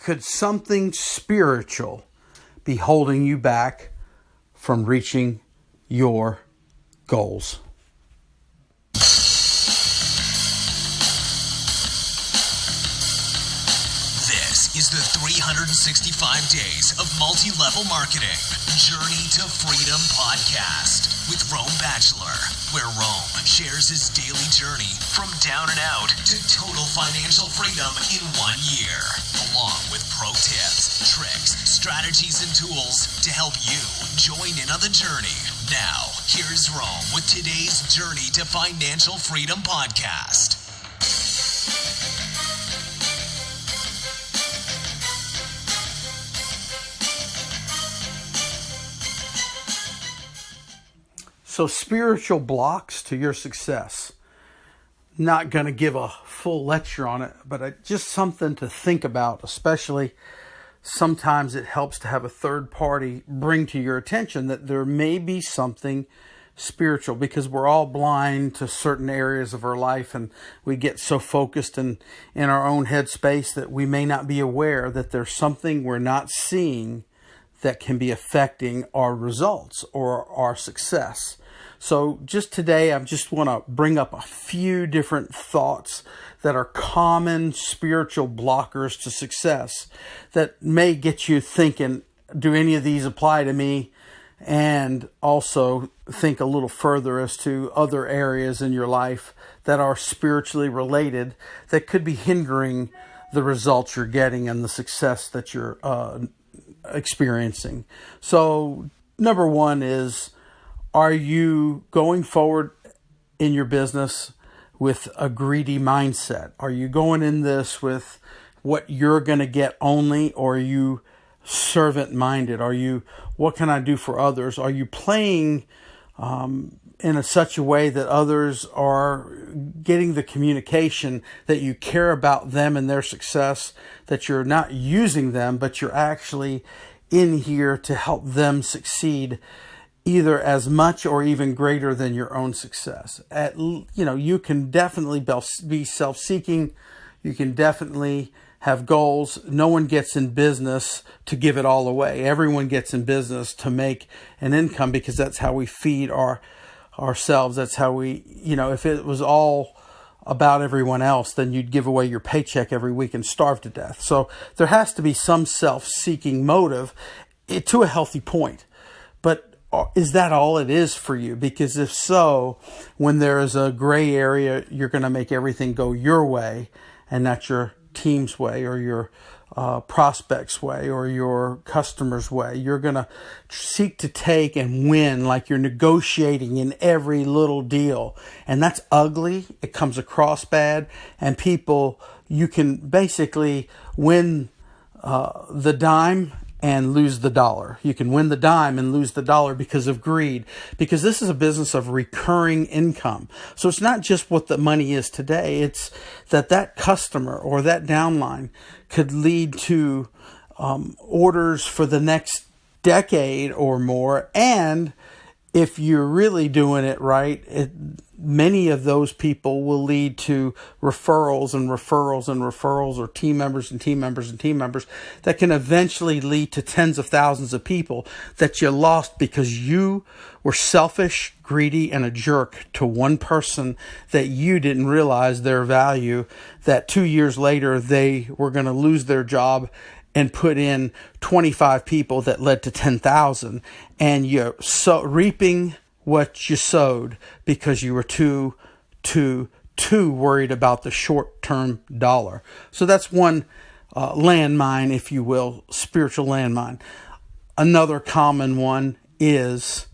could something spiritual be holding you back from reaching your goals? This is the 365 Days of Multi-Level Marketing Journey to Freedom podcast with Rome Batchelor, where Rome shares his daily journey from down and out to total financial freedom in 1 year, along with pro tips, tricks, strategies, and tools to help you join in on the journey. Now, here's Rome with today's Journey to Financial Freedom podcast. So spiritual blocks to your success. Not going to give a full lecture on it, but just something to think about, especially sometimes it helps to have a third party bring to your attention that there may be something spiritual, because we're all blind to certain areas of our life and we get so focused in our own headspace that we may not be aware that there's something we're not seeing that can be affecting our results or our success. So just today, I just want to bring up a few different thoughts that are common spiritual blockers to success that may get you thinking, do any of these apply to me? And also think a little further as to other areas in your life that are spiritually related that could be hindering the results you're getting and the success that you're experiencing. So number one is, are you going forward in your business with a greedy mindset? Are you going in this with what you're going to get only, or are you servant minded? Are you, what can I do for others? Are you playing in such a way that others are getting the communication that you care about them and their success, that you're not using them, but you're actually in here to help them succeed either as much or even greater than your own success? You can definitely be self-seeking. You can definitely have goals. No one gets in business to give it all away. Everyone gets in business to make an income, because that's how we feed ourselves. That's how we, if it was all about everyone else, then you'd give away your paycheck every week and starve to death. So there has to be some self-seeking motive to a healthy point. But is that all it is for you? Because if so, when there is a gray area, you're going to make everything go your way and not your team's way or your prospects' way or your customers' way. You're going to seek to take and win like you're negotiating in every little deal. And that's ugly. It comes across bad. And people, you can basically win the dime and lose the dollar. You can win the dime and lose the dollar because of greed, because this is a business of recurring income. So it's not just what the money is today. It's that customer or that downline could lead to orders for the next decade or more. And if you're really doing it right, many of those people will lead to referrals and referrals and referrals, or team members and team members and team members that can eventually lead to tens of thousands of people that you lost because you were selfish, greedy, and a jerk to one person that you didn't realize their value, that 2 years later they were going to lose their job and put in 25 people that led to 10,000, and you're reaping what you sowed because you were too worried about the short-term dollar. So that's one landmine, if you will, spiritual landmine. Another common one is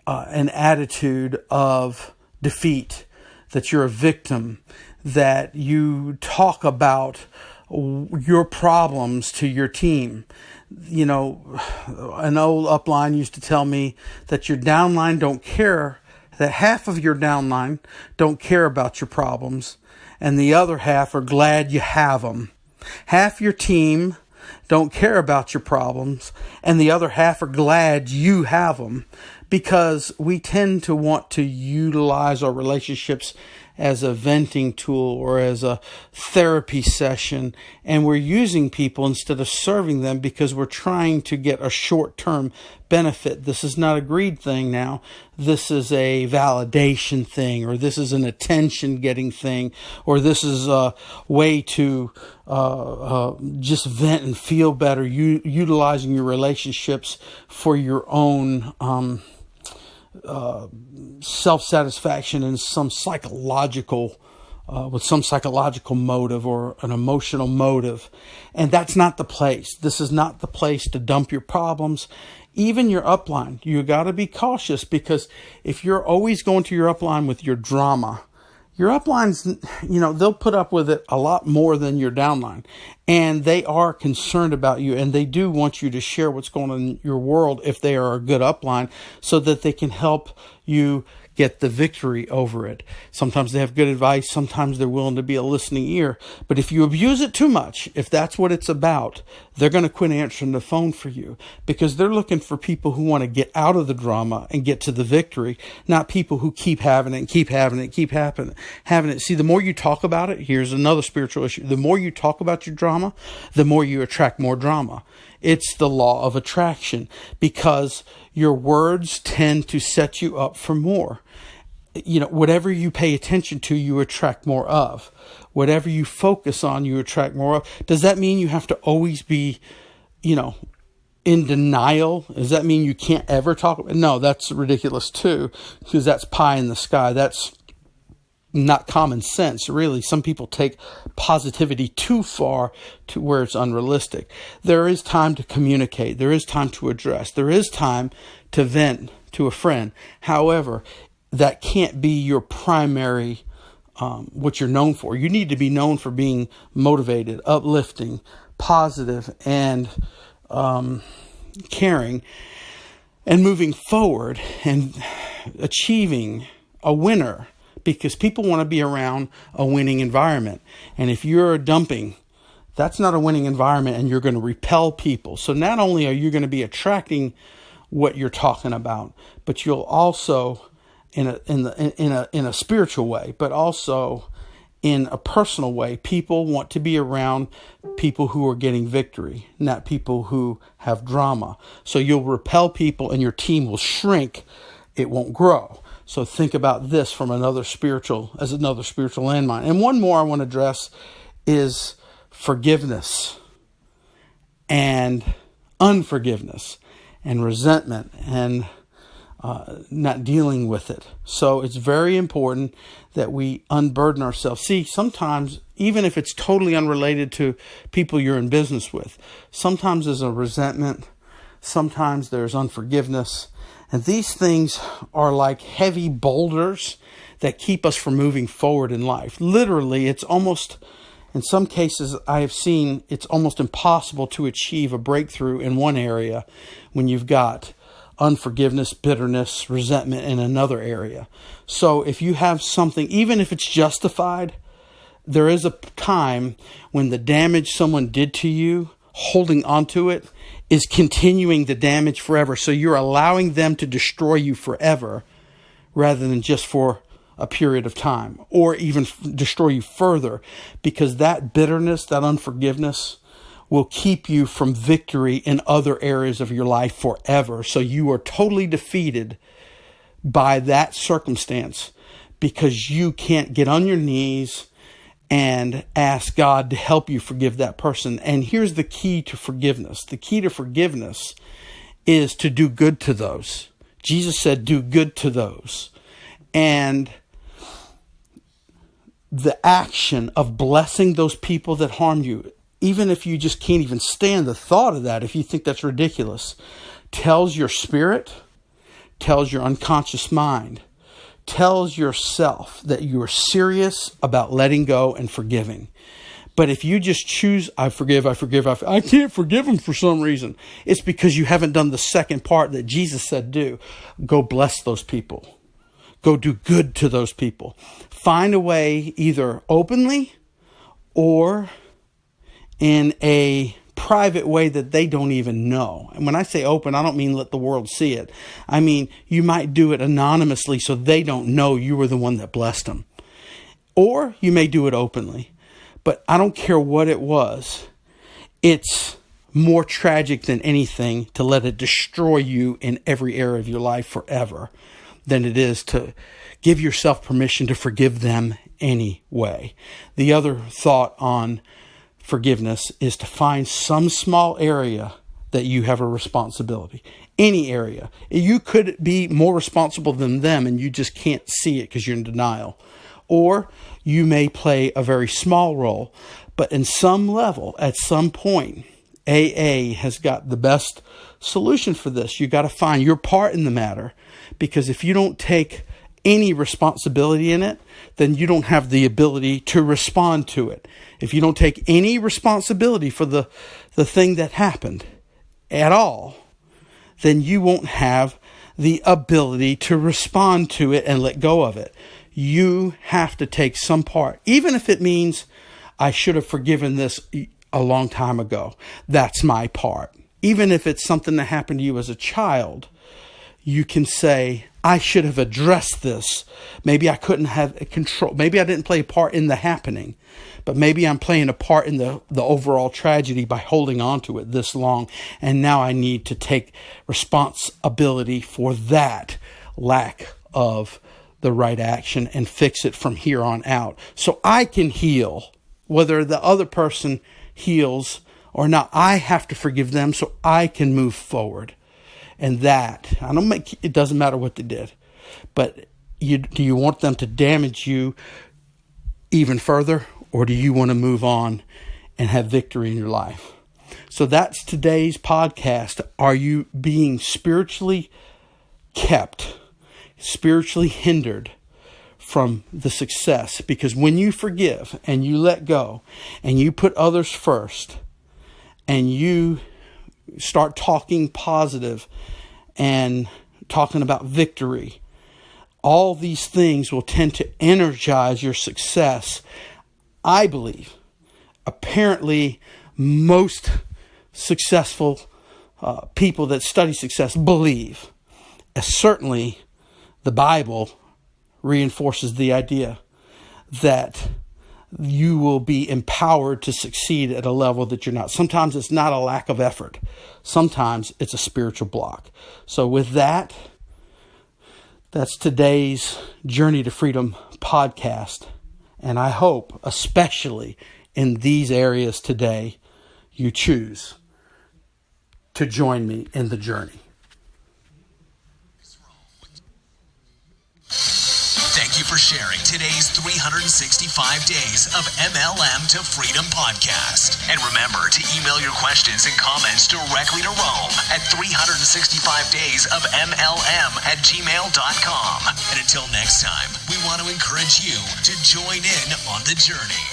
an attitude of defeat, that you're a victim, that you talk about your problems to your team. An old upline used to tell me that your downline don't care, that half of your downline don't care about your problems, and the other half are glad you have them. Half your team don't care about your problems, and the other half are glad you have them, because we tend to want to utilize our relationships as a venting tool or as a therapy session, and we're using people instead of serving them because we're trying to get a short-term benefit. This is not a greed thing now. This is a validation thing, or this is an attention-getting thing, or this is a way to just vent and feel better, utilizing your relationships for your own self-satisfaction and with some psychological motive or an emotional motive. And that's not the place. This is not the place to dump your problems. Even your upline, you got to be cautious, because if you're always going to your upline with your drama, your uplines, they'll put up with it a lot more than your downline. And they are concerned about you, and they do want you to share what's going on in your world if they are a good upline, so that they can help you get the victory over it. Sometimes they have good advice. Sometimes they're willing to be a listening ear. But if you abuse it too much, if that's what it's about, they're going to quit answering the phone for you, because they're looking for people who want to get out of the drama and get to the victory, not people who keep having it and keep having it, keep having it. See, the more you talk about it, here's another spiritual issue. The more you talk about your drama, the more you attract more drama. It's the law of attraction, because your words tend to set you up for more. Whatever you pay attention to, you attract more of. Whatever you focus on, you attract more of. Does that mean you have to always be, in denial? Does that mean you can't ever talk? No, that's ridiculous too, because that's pie in the sky. That's not common sense, really. Some people take positivity too far to where it's unrealistic. There is time to communicate. There is time to address. There is time to vent to a friend. However, that can't be your primary, what you're known for. You need to be known for being motivated, uplifting, positive, and caring, and moving forward and achieving a winner. Because people want to be around a winning environment. And if you're dumping, that's not a winning environment, and you're going to repel people. So not only are you going to be attracting what you're talking about, but you'll also, in a spiritual way, but also in a personal way, people want to be around people who are getting victory, not people who have drama. So you'll repel people, and your team will shrink. It won't grow. So think about this from another spiritual landmine. And one more I want to address is forgiveness and unforgiveness and resentment and not dealing with it. So it's very important that we unburden ourselves. See, sometimes, even if it's totally unrelated to people you're in business with, sometimes there's a resentment, sometimes there's unforgiveness. And these things are like heavy boulders that keep us from moving forward in life. Literally, it's almost, in some cases I have seen, it's almost impossible to achieve a breakthrough in one area when you've got unforgiveness, bitterness, resentment in another area. So if you have something, even if it's justified, there is a time when the damage someone did to you, holding onto it, is continuing the damage forever. So you're allowing them to destroy you forever rather than just for a period of time, or even destroy you further, because that bitterness, that unforgiveness will keep you from victory in other areas of your life forever. So you are totally defeated by that circumstance because you can't get on your knees and ask God to help you forgive that person. And here's the key to forgiveness. The key to forgiveness is to do good to those. Jesus said, do good to those. And the action of blessing those people that harmed you, even if you just can't even stand the thought of that, if you think that's ridiculous, tells your spirit, tells your unconscious mind, tells yourself that you are serious about letting go and forgiving. But if you just choose, I can't forgive them for some reason, it's because you haven't done the second part that Jesus said do. Go bless those people. Go do good to those people. Find a way, either openly or in a private way that they don't even know. And when I say open, I don't mean let the world see it. I mean, you might do it anonymously so they don't know you were the one that blessed them. Or you may do it openly. But I don't care what it was. It's more tragic than anything to let it destroy you in every area of your life forever than it is to give yourself permission to forgive them anyway. The other thought on forgiveness is to find some small area that you have a responsibility. Any area. You could be more responsible than them and you just can't see it because you're in denial. Or you may play a very small role, but in some level, at some point, AA has got the best solution for this. You got to find your part in the matter, because if you don't take any responsibility in it, then you don't have the ability to respond to it. If you don't take any responsibility for the thing that happened at all, then you won't have the ability to respond to it and let go of it. You have to take some part, even if it means I should have forgiven this a long time ago. That's my part. Even if it's something that happened to you as a child, you can say, I should have addressed this. Maybe I couldn't have control. Maybe I didn't play a part in the happening, but maybe I'm playing a part in the overall tragedy by holding on to it this long. And now I need to take responsibility for that lack of the right action and fix it from here on out. So I can heal, whether the other person heals or not. I have to forgive them so I can move forward. And that, it doesn't matter what they did, but do you want them to damage you even further, or do you want to move on and have victory in your life? So that's today's podcast. Are you being spiritually kept, spiritually hindered from the success? Because when you forgive and you let go and you put others first and you start talking positive and talking about victory, all these things will tend to energize your success. I believe, apparently, most successful people that study success believe, certainly the Bible reinforces the idea that you will be empowered to succeed at a level that you're not. Sometimes it's not a lack of effort. Sometimes it's a spiritual block. So with that, that's today's Journey to Freedom podcast. And I hope, especially in these areas today, you choose to join me in the journey. Thank you for sharing today's 365 Days of MLM to Freedom podcast. And remember to email your questions and comments directly to Rome at 365daysofmlm@gmail.com. And until next time, we want to encourage you to join in on the journey.